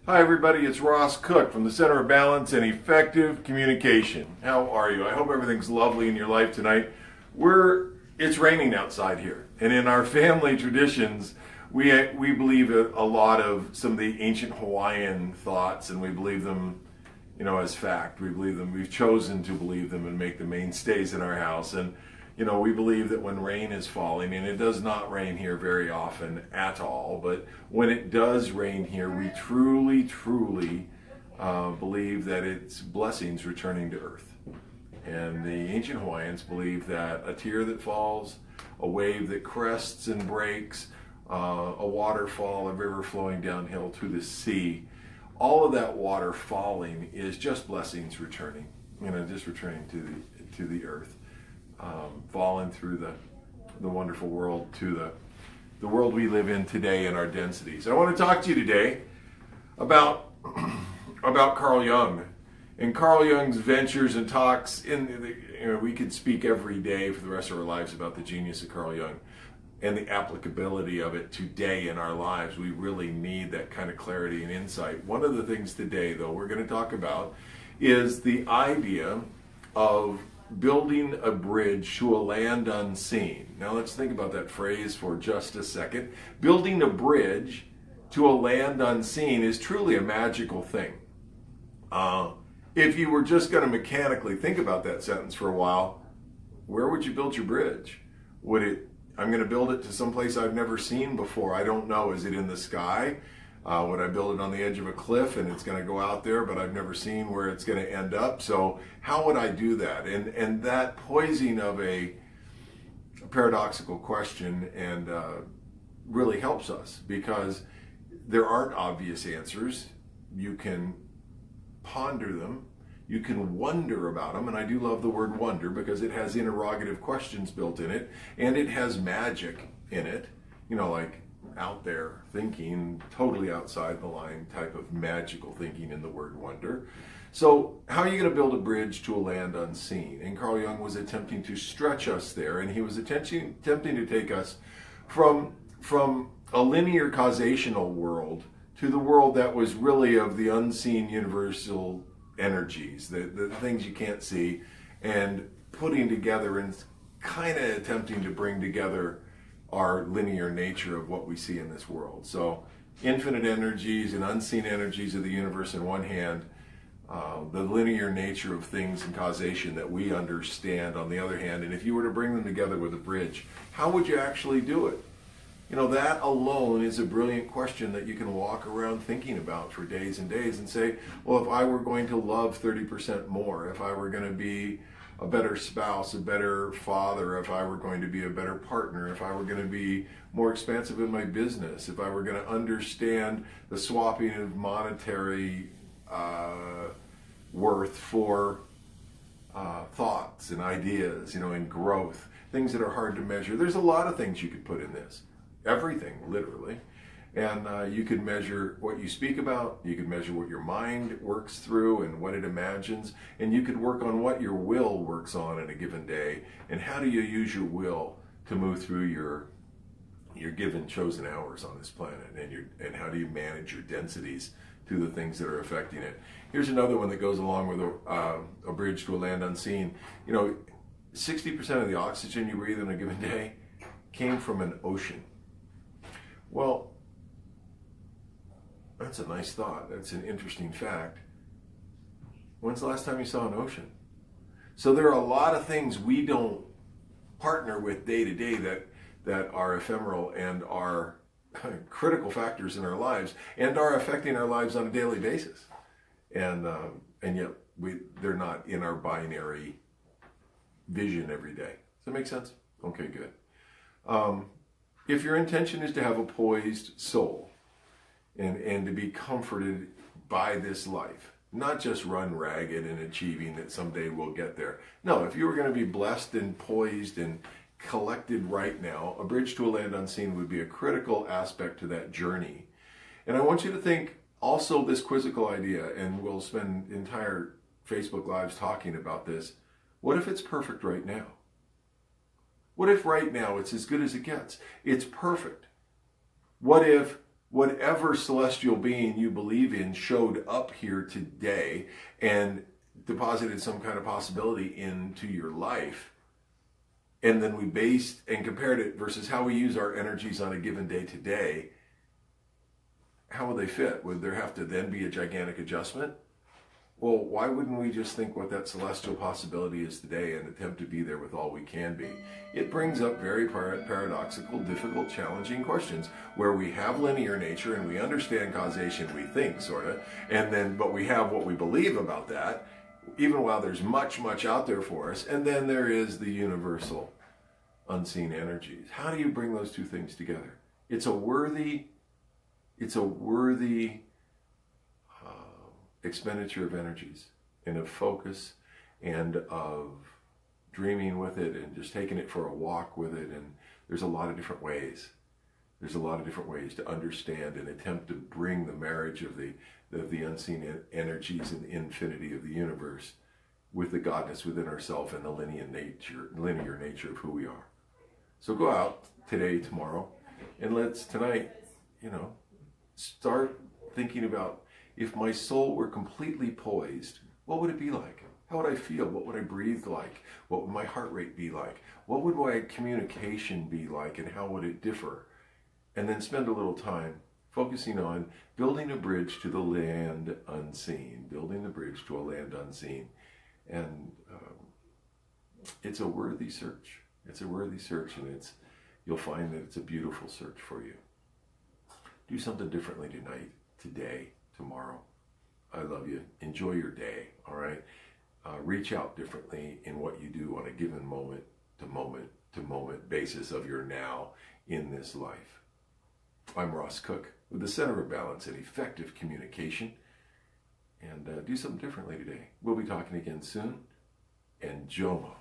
Hi everybody, it's Ross Cook from the Center of Balance and Effective Communication. How are you? I hope everything's lovely in your life tonight. It's raining outside here, and in our family traditions, we believe a lot of some of the ancient Hawaiian thoughts, and we believe them, as fact. We believe them. We've chosen to believe them and make them mainstays in our house. And we believe that when rain is falling, and it does not rain here very often at all, but when it does rain here, we truly believe that it's blessings returning to earth. And the ancient Hawaiians believed that a tear that falls, a wave that crests and breaks, a waterfall, a river flowing downhill to the sea, all of that water falling is just blessings returning, just returning to the earth. Falling through the wonderful world to the world we live in today and our densities. I want to talk to you today about Carl Jung and Carl Jung's ventures and talks. We could speak every day for the rest of our lives about the genius of Carl Jung and the applicability of it today in our lives. We really need that kind of clarity and insight. One of the things today, though, we're going to talk about is the idea of building a bridge to a land unseen. Now let's think about that phrase for just a second. Building a bridge to a land unseen is truly a magical thing. If you were just going to mechanically think about that sentence for a while, where would you build your bridge? I'm going to build it to someplace I've never seen before. I don't know. Is it in the sky? Would I build it on the edge of a cliff and it's going to go out there, but I've never seen where it's going to end up? So how would I do that? And that poising of a paradoxical question and really helps us, because there aren't obvious answers. You can ponder them. You can wonder about them. And I do love the word wonder because it has interrogative questions built in it, and it has magic in it, like out there thinking, totally outside the line type of magical thinking in the word wonder. So how are you going to build a bridge to a land unseen? And Carl Jung was attempting to stretch us there, and he was attempting to take us from a linear causational world to the world that was really of the unseen universal energies, the things you can't see, and putting together and kind of attempting to bring together our linear nature of what we see in this world. So infinite energies and unseen energies of the universe in one hand, the linear nature of things and causation that we understand on the other hand. And if you were to bring them together with a bridge, how would you actually do it? That alone is a brilliant question that you can walk around thinking about for days and days and say, well, if I were going to love 30% more, if I were going to be a better spouse, a better father, if I were going to be a better partner, if I were going to be more expansive in my business, if I were going to understand the swapping of monetary worth for thoughts and ideas, and growth, things that are hard to measure. There's a lot of things you could put in this. Everything, literally. And you could measure what you speak about, you could measure what your mind works through and what it imagines, and you could work on what your will works on in a given day, and how do you use your will to move through your given chosen hours on this planet, and how do you manage your densities to the things that are affecting it. Here's another one that goes along with a bridge to a land unseen. 60% of the oxygen you breathe in a given day came from an ocean. Well, that's a nice thought. That's an interesting fact. When's the last time you saw an ocean? So there are a lot of things we don't partner with day to day that are ephemeral and are critical factors in our lives and are affecting our lives on a daily basis. And yet they're not in our binary vision every day. Does that make sense? Okay, good. If your intention is to have a poised soul and to be comforted by this life, not just run ragged and achieving that someday we'll get there. No, if you were going to be blessed and poised and collected right now, a bridge to a land unseen would be a critical aspect to that journey. And I want you to think also this quizzical idea, and we'll spend entire Facebook Lives talking about this. What if it's perfect right now? What if right now it's as good as it gets? It's perfect. What if whatever celestial being you believe in showed up here today and deposited some kind of possibility into your life, and then we based and compared it versus how we use our energies on a given day today, how would they fit? Would there have to then be a gigantic adjustment? Well, why wouldn't we just think what that celestial possibility is today and attempt to be there with all we can be? It brings up very paradoxical, difficult, challenging questions where we have linear nature and we understand causation, we think, sort of, and then, but we have what we believe about that, even while there's much, much out there for us, and then there is the universal unseen energies. How do you bring those two things together? It's a worthy expenditure of energies and of focus and of dreaming with it and just taking it for a walk with it. And there's a lot of different ways. There's a lot of different ways to understand and attempt to bring the marriage of the unseen energies and the infinity of the universe with the godness within ourselves and the linear nature of who we are. So go out today, tomorrow, and let's tonight, start thinking about, if my soul were completely poised, what would it be like? How would I feel? What would I breathe like? What would my heart rate be like? What would my communication be like, and how would it differ? And then spend a little time focusing on building a bridge to the land unseen, building the bridge to a land unseen. And it's a worthy search. It's a worthy search, and you'll find that it's a beautiful search for you. Do something differently tonight, today, tomorrow. I love you. Enjoy your day, all right? Reach out differently in what you do on a given moment to moment basis of your now in this life. I'm Ross Cook with the Center of Balance and Effective Communication. And do something differently today. We'll be talking again soon. And Jomo.